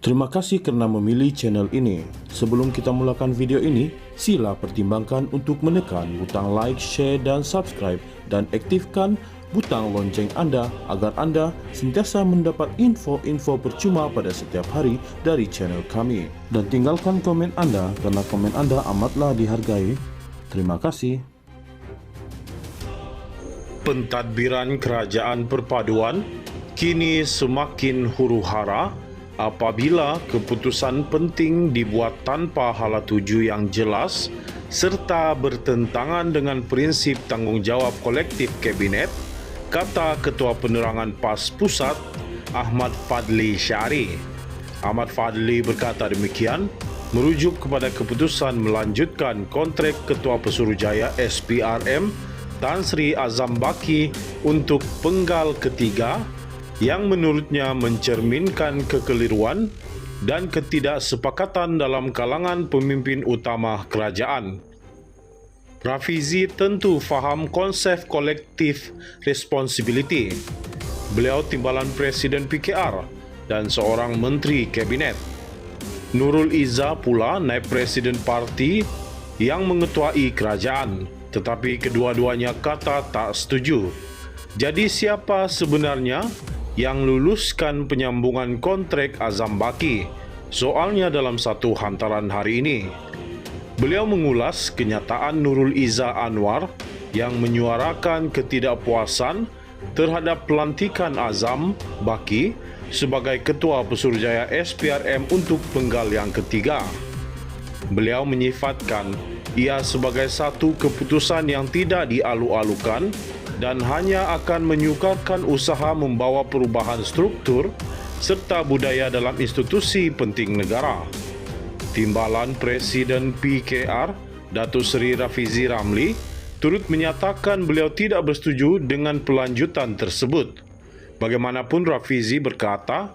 Terima kasih kerana memilih channel ini. Sebelum kita mulakan video ini, sila pertimbangkan untuk menekan butang like, share dan subscribe dan aktifkan butang lonceng anda agar anda sentiasa mendapat info-info percuma pada setiap hari dari channel kami. Dan tinggalkan komen anda kerana komen anda amatlah dihargai. Terima kasih. Pentadbiran Kerajaan Perpaduan kini semakin huru-hara apabila keputusan penting dibuat tanpa hala tuju yang jelas serta bertentangan dengan prinsip tanggungjawab kolektif Kabinet, kata Ketua Penerangan PAS Pusat Ahmad Fadli Syari. Ahmad Fadli berkata demikian merujuk kepada keputusan melanjutkan kontrak Ketua Pesuruhjaya SPRM Tan Sri Azam Baki untuk penggal ketiga yang menurutnya mencerminkan kekeliruan dan ketidaksepakatan dalam kalangan pemimpin utama kerajaan. Rafizi tentu faham konsep kolektif responsibility. Beliau timbalan Presiden PKR dan seorang Menteri Kabinet. Nurul Izzah pula naib Presiden parti yang mengetuai kerajaan, tetapi kedua-duanya kata tak setuju. Jadi siapa sebenarnya yang luluskan penyambungan kontrak Azam Baki? Soalnya dalam satu hantaran hari ini. Beliau mengulas kenyataan Nurul Izzah Anwar yang menyuarakan ketidakpuasan terhadap pelantikan Azam Baki sebagai Ketua Pesuruhjaya SPRM untuk penggal yang ketiga. Beliau menyifatkan ia sebagai satu keputusan yang tidak dialu-alukan dan hanya akan menyukarkan usaha membawa perubahan struktur serta budaya dalam institusi penting negara. Timbalan Presiden PKR, Datuk Seri Rafizi Ramli, turut menyatakan beliau tidak bersetuju dengan pelanjutan tersebut. Bagaimanapun Rafizi berkata,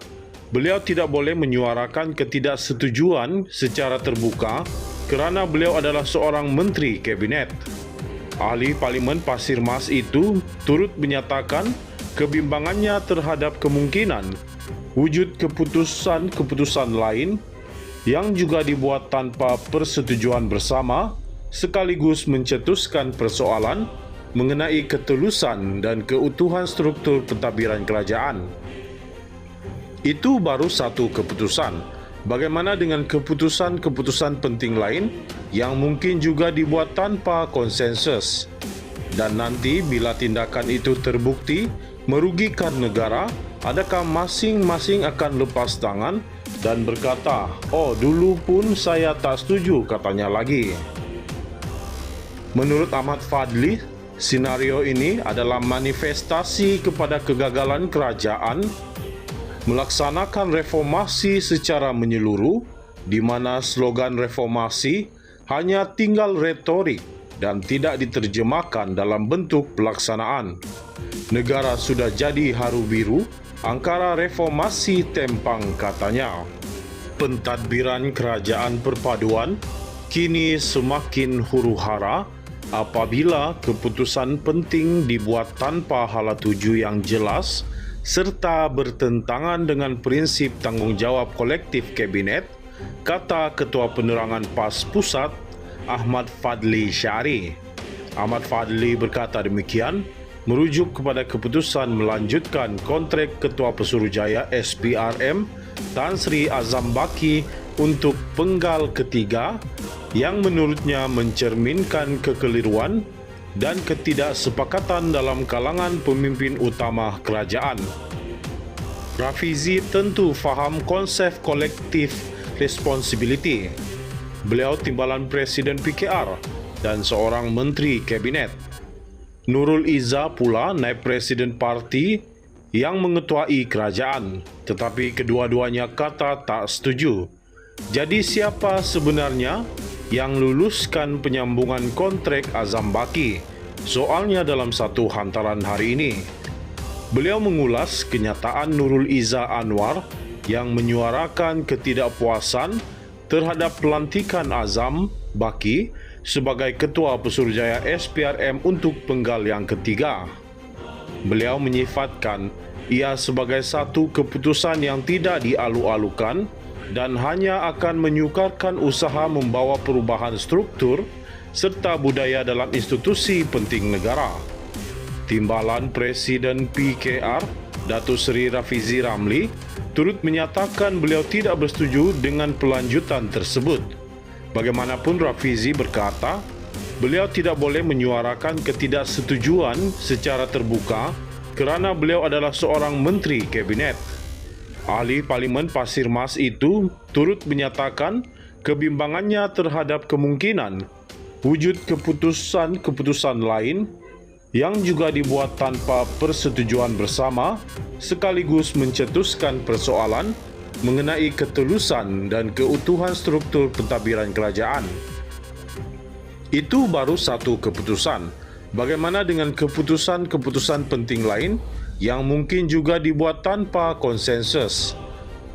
beliau tidak boleh menyuarakan ketidaksetujuan secara terbuka kerana beliau adalah seorang Menteri Kabinet. Ahli Parlimen Pasir Mas itu turut menyatakan kebimbangannya terhadap kemungkinan wujud keputusan-keputusan lain yang juga dibuat tanpa persetujuan bersama sekaligus mencetuskan persoalan mengenai ketulusan dan keutuhan struktur pentadbiran kerajaan. Itu baru satu keputusan. Bagaimana dengan keputusan-keputusan penting lain yang mungkin juga dibuat tanpa konsensus? Dan nanti bila tindakan itu terbukti merugikan negara, adakah masing-masing akan lepas tangan dan berkata, "Oh, dulu pun saya tak setuju," katanya lagi. Menurut Ahmad Fadli, senario ini adalah manifestasi kepada kegagalan kerajaan melaksanakan reformasi secara menyeluruh, di mana slogan reformasi hanya tinggal retorik dan tidak diterjemahkan dalam bentuk pelaksanaan. Negara sudah jadi haru biru, angkara reformasi tempang, katanya. Pentadbiran Kerajaan Perpaduan kini semakin huru-hara apabila keputusan penting dibuat tanpa hala tuju yang jelas serta bertentangan dengan prinsip tanggungjawab kolektif Kabinet, kata Ketua Penerangan PAS Pusat Ahmad Fadli Syari. Ahmad Fadli berkata demikian merujuk kepada keputusan melanjutkan kontrak Ketua Pesuruhjaya SPRM Tan Sri Azam Baki untuk penggal ketiga yang menurutnya mencerminkan kekeliruan dan ketidaksepakatan dalam kalangan pemimpin utama kerajaan. Rafizi tentu faham konsep kolektif responsibility. Beliau timbalan Presiden PKR dan seorang Menteri Kabinet. Nurul Izzah pula naib Presiden parti yang mengetuai kerajaan, tetapi kedua-duanya kata tak setuju. Jadi siapa sebenarnya yang luluskan penyambungan kontrak Azam Baki? Soalnya dalam satu hantaran hari ini. Beliau mengulas kenyataan Nurul Izzah Anwar yang menyuarakan ketidakpuasan terhadap pelantikan Azam Baki sebagai Ketua Pesuruhjaya SPRM untuk penggal yang ketiga. Beliau menyifatkan ia sebagai satu keputusan yang tidak dialu-alukan dan hanya akan menyukarkan usaha membawa perubahan struktur serta budaya dalam institusi penting negara. Timbalan Presiden PKR, Datuk Seri Rafizi Ramli, turut menyatakan beliau tidak bersetuju dengan pelanjutan tersebut. Bagaimanapun Rafizi berkata, beliau tidak boleh menyuarakan ketidaksetujuan secara terbuka kerana beliau adalah seorang menteri kabinet. Ahli Parlimen Pasir Mas itu turut menyatakan kebimbangannya terhadap kemungkinan wujud keputusan-keputusan lain yang juga dibuat tanpa persetujuan bersama, sekaligus mencetuskan persoalan mengenai ketulusan dan keutuhan struktur pentadbiran kerajaan. Itu baru satu keputusan. Bagaimana dengan keputusan-keputusan penting lain yang mungkin juga dibuat tanpa konsensus?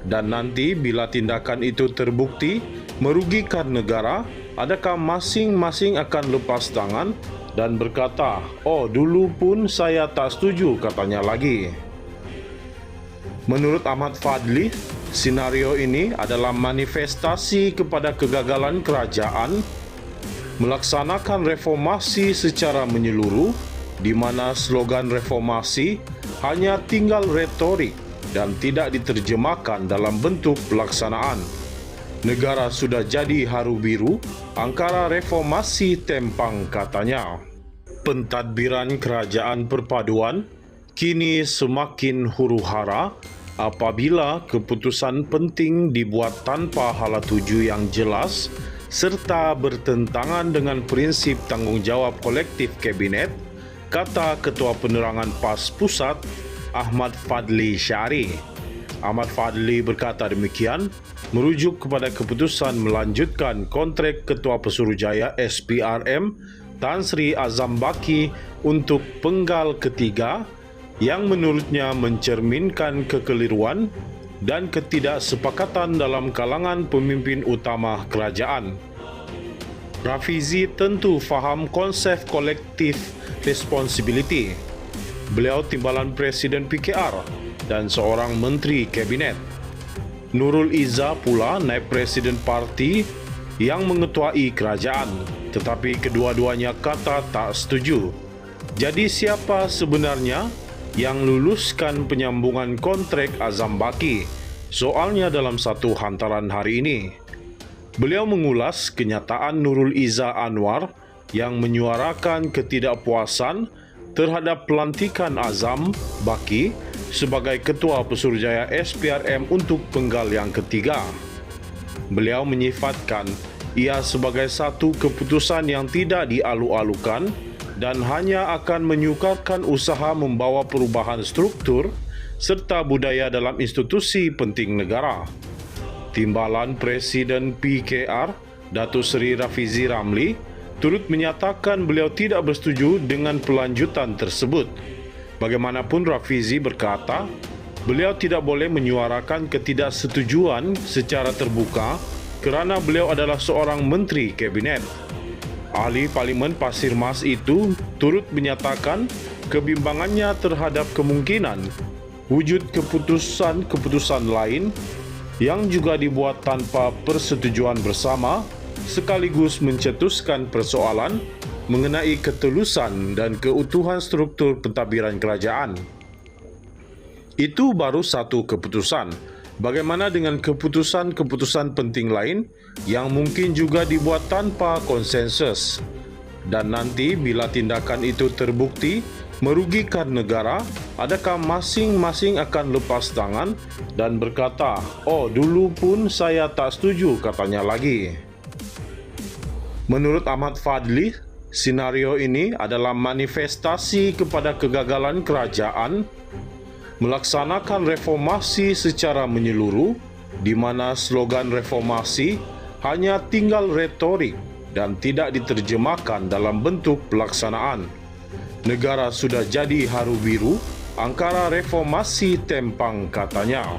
Dan nanti bila tindakan itu terbukti merugikan negara, adakah masing-masing akan lepas tangan dan berkata, "Oh, dulu pun saya tak setuju," katanya lagi. Menurut Ahmad Fadli, senario ini adalah manifestasi kepada kegagalan kerajaan melaksanakan reformasi secara menyeluruh, di mana slogan reformasi hanya tinggal retorik dan tidak diterjemahkan dalam bentuk pelaksanaan. Negara sudah jadi haru biru, angkara reformasi tempang, katanya. Pentadbiran kerajaan perpaduan kini semakin huru-hara apabila keputusan penting dibuat tanpa hala tuju yang jelas serta bertentangan dengan prinsip tanggungjawab kolektif kabinet, kata Ketua Penerangan PAS Pusat, Ahmad Fadli Syari. Ahmad Fadli berkata demikian merujuk kepada keputusan melanjutkan kontrak Ketua Pesuruhjaya SPRM Tan Sri Azam Baki untuk penggal ketiga yang menurutnya mencerminkan kekeliruan dan ketidaksepakatan dalam kalangan pemimpin utama kerajaan. Rafizi tentu faham konsep kolektif responsibility. Beliau timbalan Presiden PKR dan seorang menteri kabinet. Nurul Izzah pula naib Presiden parti yang mengetuai kerajaan, tetapi kedua-duanya kata tak setuju. Jadi siapa sebenarnya yang luluskan penyambungan kontrak Azam Baki? Soalnya dalam satu hantaran hari ini. Beliau mengulas kenyataan Nurul Izzah Anwar yang menyuarakan ketidakpuasan terhadap pelantikan Azam Baki sebagai Ketua Pesuruhjaya SPRM untuk penggal yang ketiga. Beliau menyifatkan ia sebagai satu keputusan yang tidak dialu-alukan dan hanya akan menyukarkan usaha membawa perubahan struktur serta budaya dalam institusi penting negara. Timbalan Presiden PKR, Datuk Seri Rafizi Ramli, turut menyatakan beliau tidak bersetuju dengan pelanjutan tersebut. Bagaimanapun Rafizi berkata, beliau tidak boleh menyuarakan ketidaksetujuan secara terbuka kerana beliau adalah seorang menteri kabinet. Ahli Parlimen Pasir Mas itu turut menyatakan kebimbangannya terhadap kemungkinan wujud keputusan-keputusan lain yang juga dibuat tanpa persetujuan bersama, sekaligus mencetuskan persoalan mengenai ketulusan dan keutuhan struktur pentadbiran kerajaan. Itu baru satu keputusan. Bagaimana dengan keputusan-keputusan penting lain yang mungkin juga dibuat tanpa konsensus? Dan nanti bila tindakan itu terbukti merugikan negara, adakah masing-masing akan lepas tangan dan berkata, "Oh, dulu pun saya tak setuju," katanya lagi. Menurut Ahmad Fadli, senario ini adalah manifestasi kepada kegagalan kerajaan melaksanakan reformasi secara menyeluruh, di mana slogan reformasi hanya tinggal retorik dan tidak diterjemahkan dalam bentuk pelaksanaan. Negara sudah jadi haru biru, angkara reformasi tempang, katanya.